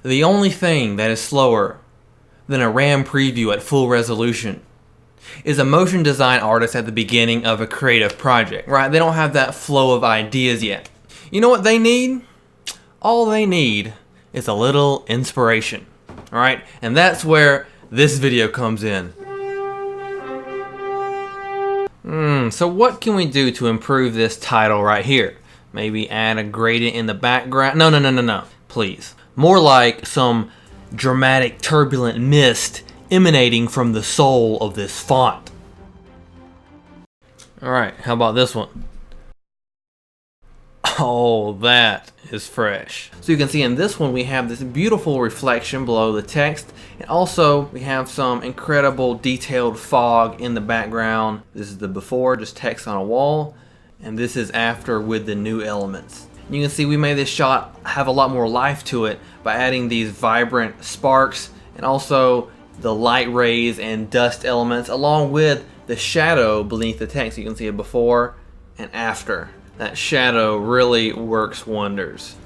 The only thing that is slower than a RAM preview at full resolution is a motion design artist at the beginning of a creative project, right? They don't have that flow of ideas yet. You know what they need? All they need is a little inspiration, all right? And that's where this video comes in. So what can we do to improve this title right here? Maybe add a gradient in the background? No, please. More like some dramatic turbulent mist emanating from the soul of this font. Alright, how about this one? Oh, that is fresh. So you can see in this one we have this beautiful reflection below the text, and also we have some incredible detailed fog in the background. This is the before, just text on a wall, and this is after with the new elements. You can see we made this shot have a lot more life to it by adding these vibrant sparks and also the light rays and dust elements along with the shadow beneath the text. You can see a before and after. That shadow really works wonders.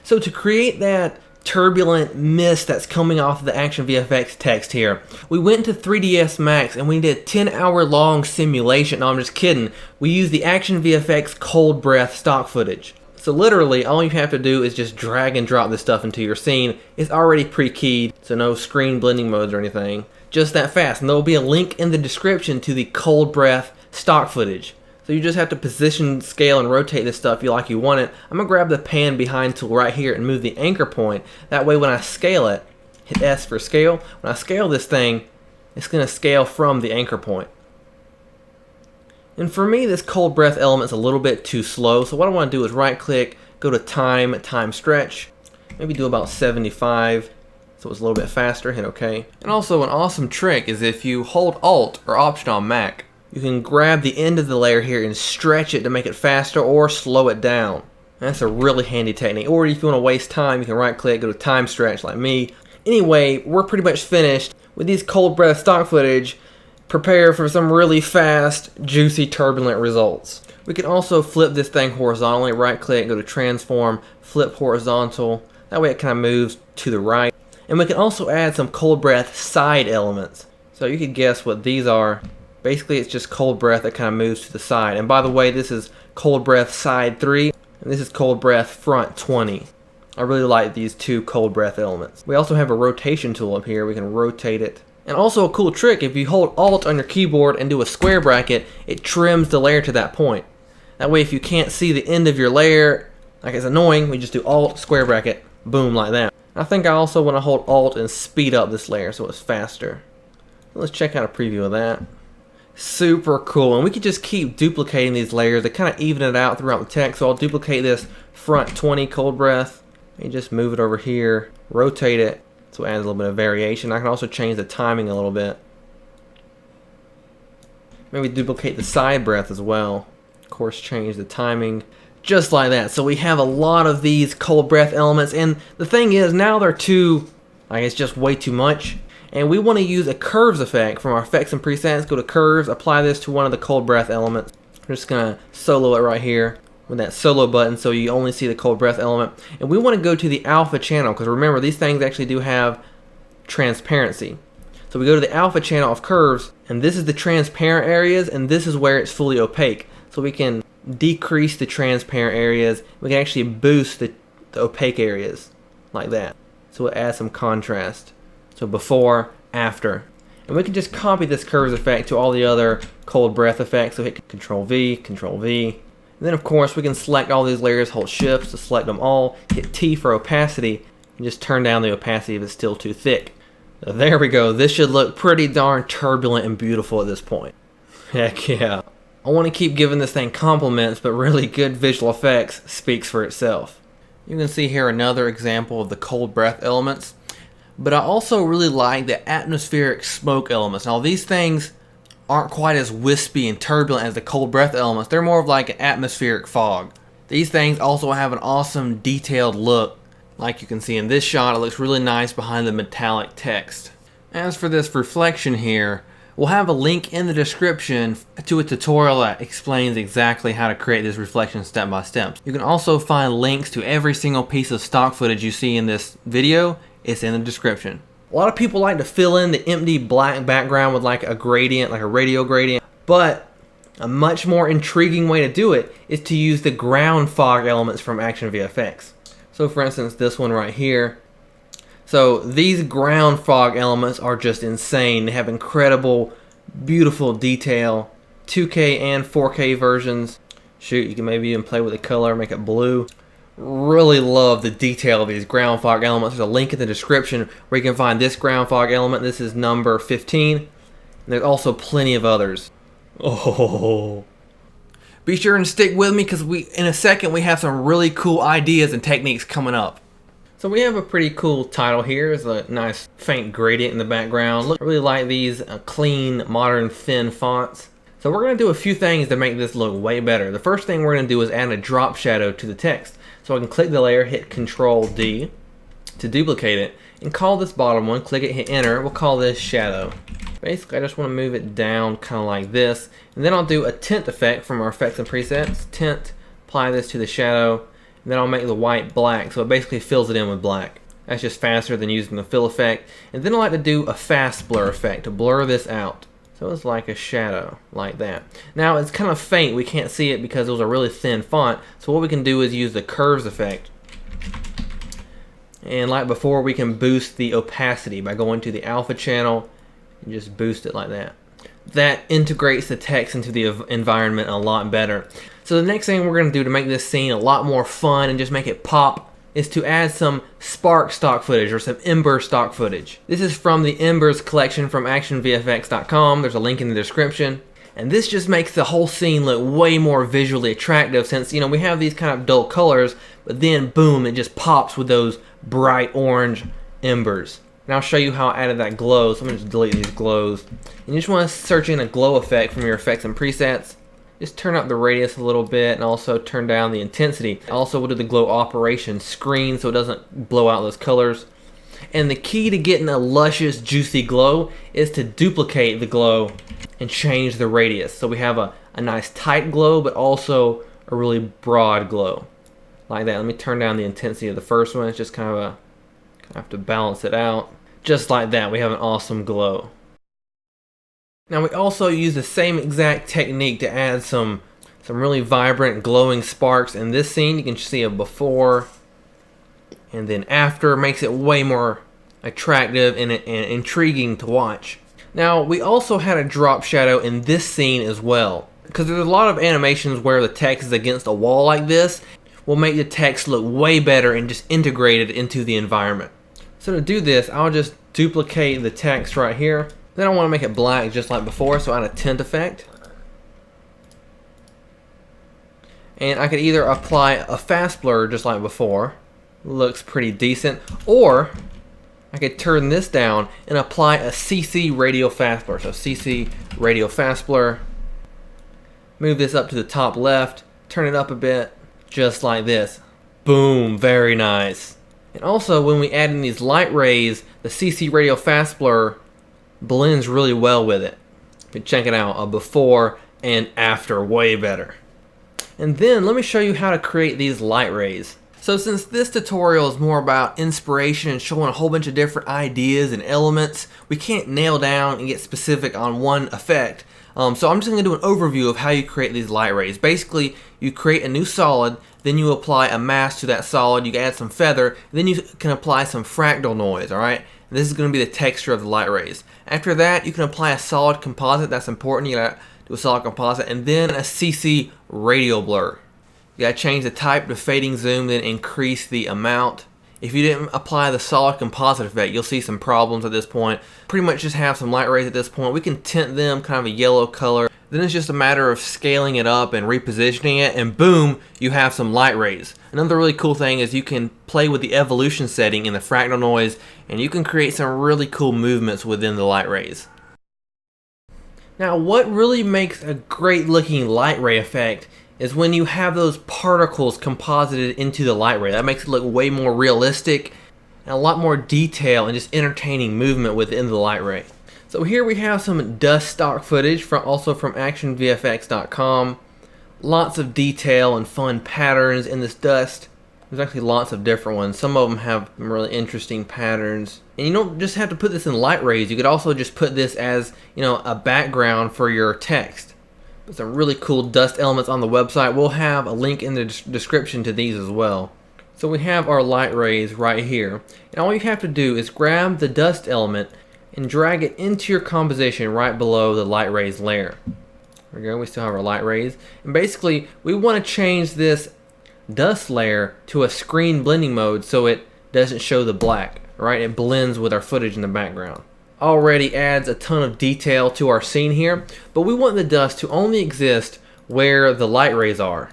So to create that turbulent mist that's coming off of the ActionVFX text here, we went to 3ds Max and we did a 10-hour long simulation. No, I'm just kidding. We used the ActionVFX cold breath stock footage. So literally all you have to do is just drag and drop this stuff into your scene. It's already pre-keyed, so no screen blending modes or anything. Just that fast. And there will be a link in the description to the cold breath stock footage. So you just have to position, scale, and rotate this stuff like you want it. I'm going to grab the pan behind tool right here and move the anchor point. That way when I scale it, hit S for scale. When I scale this thing, it's going to scale from the anchor point. And for me, this cold breath element is a little bit too slow. So what I want to do is right click, go to time stretch. Maybe do about 75. So it's a little bit faster, hit OK. And also an awesome trick is if you hold Alt or Option on Mac, you can grab the end of the layer here and stretch it to make it faster or slow it down. That's a really handy technique. Or if you want to waste time, you can right click, go to time stretch like me. Anyway, we're pretty much finished with these cold breath stock footage. Prepare for some really fast, juicy, turbulent results. We can also flip this thing horizontally. Right click, go to transform, flip horizontal. That way it kind of moves to the right. And we can also add some cold breath side elements. So you could guess what these are. Basically, it's just cold breath that kind of moves to the side. And by the way, this is cold breath side 3, and this is cold breath front 20. I really like these two cold breath elements. We also have a rotation tool up here. We can rotate it. And also a cool trick, if you hold Alt on your keyboard and do a square bracket, it trims the layer to that point. That way, if you can't see the end of your layer, like it's annoying, we just do Alt, square bracket, boom, like that. I think I also want to hold Alt and speed up this layer so it's faster. Let's check out a preview of that. Super cool, and we could just keep duplicating these layers to kind of even it out throughout the text. So I'll duplicate this front 20 cold breath and just move it over here, rotate it so it adds a little bit of variation. I can also change the timing a little bit. Maybe duplicate the side breath as well. Of course, change the timing just like that. So we have a lot of these cold breath elements, and the thing is now they're too, I guess, just way too much. And we want to use a curves effect from our effects and presets. Go to curves, apply this to one of the cold breath elements. I'm just going to solo it right here with that solo button so you only see the cold breath element. And we want to go to the alpha channel because remember these things actually do have transparency. So we go to the alpha channel of curves, and this is the transparent areas, and this is where it's fully opaque. So we can decrease the transparent areas. We can actually boost the opaque areas like that. So it adds some contrast. So before, after. And we can just copy this curves effect to all the other cold breath effects. So hit Control V, Control V. And then of course we can select all these layers, hold Shift to select them all, hit T for opacity, and just turn down the opacity if it's still too thick. So there we go. This should look pretty darn turbulent and beautiful at this point. Heck yeah. I want to keep giving this thing compliments, but really good visual effects speaks for itself. You can see here another example of the cold breath elements. But I also really like the atmospheric smoke elements. Now these things aren't quite as wispy and turbulent as the cold breath elements. They're more of like an atmospheric fog. These things also have an awesome detailed look. Like you can see in this shot, it looks really nice behind the metallic text. As for this reflection here, We'll have a link in the description to a tutorial that explains exactly how to create this reflection step by step. You can also find links to every single piece of stock footage you see in this video. It's in the description. A lot of people like to fill in the empty black background with like a gradient, like a radial gradient, but a much more intriguing way to do it is to use the ground fog elements from ActionVFX. So for instance, this one right here. So these ground fog elements are just insane. They have incredible, beautiful detail. 2K and 4K versions. Shoot, you can maybe even play with the color, make it blue. Really love the detail of these ground fog elements. There's a link in the description where you can find this ground fog element. This is number 15. And there's also plenty of others. Oh. Be sure and stick with me because in a second we have some really cool ideas and techniques coming up. So we have a pretty cool title here. There's a nice faint gradient in the background. Look, I really like these clean, modern, thin fonts. So we're going to do a few things to make this look way better. The first thing we're going to do is add a drop shadow to the text. So I can click the layer, hit Control D to duplicate it, and call this bottom one, click it, hit enter. We'll call this shadow. Basically, I just want to move it down kind of like this. And then I'll do a tint effect from our effects and presets. Tint, apply this to the shadow, and then I'll make the white black. So it basically fills it in with black. That's just faster than using the fill effect. And then I like to do a fast blur effect to blur this out. So it's like a shadow, like that. Now it's kind of faint, we can't see it because it was a really thin font. So what we can do is use the curves effect. And like before, we can boost the opacity by going to the alpha channel and just boost it like that. That integrates the text into the environment a lot better. So the next thing we're going to do to make this scene a lot more fun and just make it pop is to add some spark stock footage or some ember stock footage. This is from the Embers collection from ActionVFX.com. There's a link in the description. And this just makes the whole scene look way more visually attractive since, you know, we have these kind of dull colors, but then boom, it just pops with those bright orange embers. And I'll show you how I added that glow. So I'm going to just delete these glows. And you just want to search in a glow effect from your effects and presets. Just turn up the radius a little bit and also turn down the intensity. Also, we'll do the glow operation screen so it doesn't blow out those colors. And the key to getting a luscious, juicy glow is to duplicate the glow and change the radius. So we have a nice tight glow, but also a really broad glow. Like that. Let me turn down the intensity of the first one. It's just kind of I have to balance it out. Just like that, we have an awesome glow. Now we also use the same exact technique to add some really vibrant glowing sparks in this scene. You can see a before and then after. Makes it way more attractive and intriguing to watch. Now we also had a drop shadow in this scene as well, because there's a lot of animations where the text is against a wall like this. Will make the text look way better and just integrated into the environment. So to do this, I'll just duplicate the text right here. Then I want to make it black just like before, so add a tint effect. And I could either apply a fast blur just like before. Looks pretty decent. Or I could turn this down and apply a CC radial fast blur. So CC radial fast blur. Move this up to the top left. Turn it up a bit. Just like this. Boom, very nice. And also when we add in these light rays, the CC radial fast blur blends really well with it. But check it out, a before and after, way better. And then let me show you how to create these light rays. So since this tutorial is more about inspiration and showing a whole bunch of different ideas and elements, we can't nail down and get specific on one effect. So I'm just going to do an overview of how you create these light rays. Basically, you create a new solid, then you apply a mask to that solid, you add some feather, then you can apply some fractal noise, alright? This is going to be the texture of the light rays. After that, you can apply a solid composite. That's important. You gotta do a solid composite, and then a CC radial blur. You gotta change the type to fading zoom, then increase the amount. If you didn't apply the solid composite effect, you'll see some problems at this point. Pretty much just have some light rays at this point. We can tint them kind of a yellow color. Then it's just a matter of scaling it up and repositioning it, and boom, you have some light rays. Another really cool thing is you can play with the evolution setting in the fractal noise, and you can create some really cool movements within the light rays. Now, what really makes a great looking light ray effect is when you have those particles composited into the light ray. That makes it look way more realistic and a lot more detail and just entertaining movement within the light ray. So here we have some dust stock footage also from ActionVFX.com. Lots of detail and fun patterns in this dust. There's actually lots of different ones. Some of them have some really interesting patterns. And you don't just have to put this in light rays. You could also just put this as, a background for your text. But some really cool dust elements on the website. We'll have a link in the description to these as well. So we have our light rays right here. And all you have to do is grab the dust element and drag it into your composition right below the light rays layer. There we go, we still have our light rays. And basically, we want to change this dust layer to a screen blending mode so it doesn't show the black, right? It blends with our footage in the background. Already adds a ton of detail to our scene here, but we want the dust to only exist where the light rays are.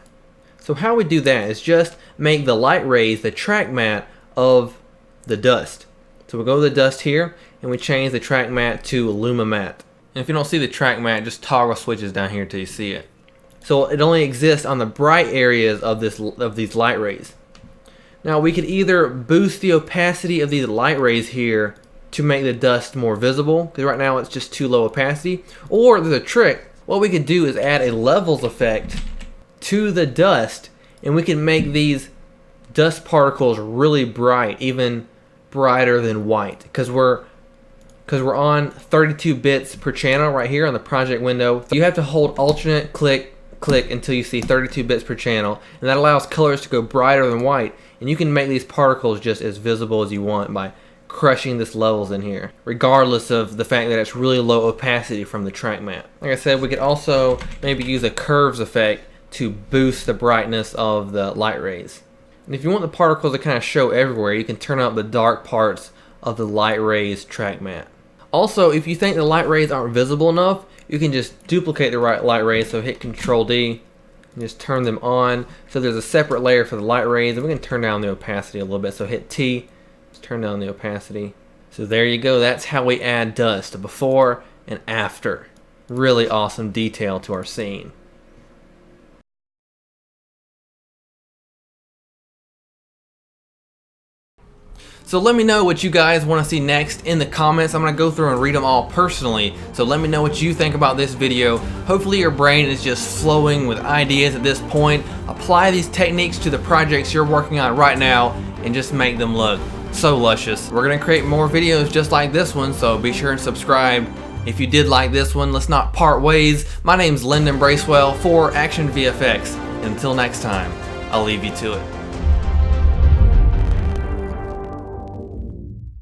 So how we do that is just make the light rays the track matte of the dust. So we'll go to the dust here and we change the track matte to Luma Matte. And if you don't see the track matte, just toggle switches down here till you see it. So it only exists on the bright areas of these light rays. Now we could either boost the opacity of these light rays here to make the dust more visible, because right now it's just too low opacity, or there's a trick. What we could do is add a levels effect to the dust, and we can make these dust particles really bright, even brighter than white, because we're on 32 bits per channel right here on the project window. You have to hold alternate click until you see 32 bits per channel, and that allows colors to go brighter than white, and you can make these particles just as visible as you want by crushing this levels in here, regardless of the fact that it's really low opacity from the track matte. Like I said, we could also maybe use a curves effect to boost the brightness of the light rays. And if you want the particles to kind of show everywhere, you can turn up the dark parts of the light rays track matte. Also, if you think the light rays aren't visible enough, you can just duplicate the light rays, so hit Control D and just turn them on. So there's a separate layer for the light rays, and we can turn down the opacity a little bit. So hit T, just turn down the opacity. So there you go, that's how we add dust, before and after. Really awesome detail to our scene. So let me know what you guys want to see next in the comments. I'm going to go through and read them all personally. So let me know what you think about this video. Hopefully your brain is just flowing with ideas at this point. Apply these techniques to the projects you're working on right now and just make them look so luscious. We're going to create more videos just like this one, so be sure and subscribe. If you did like this one, let's not part ways. My name's Lyndon Bracewell for ActionVFX. Until next time, I'll leave you to it.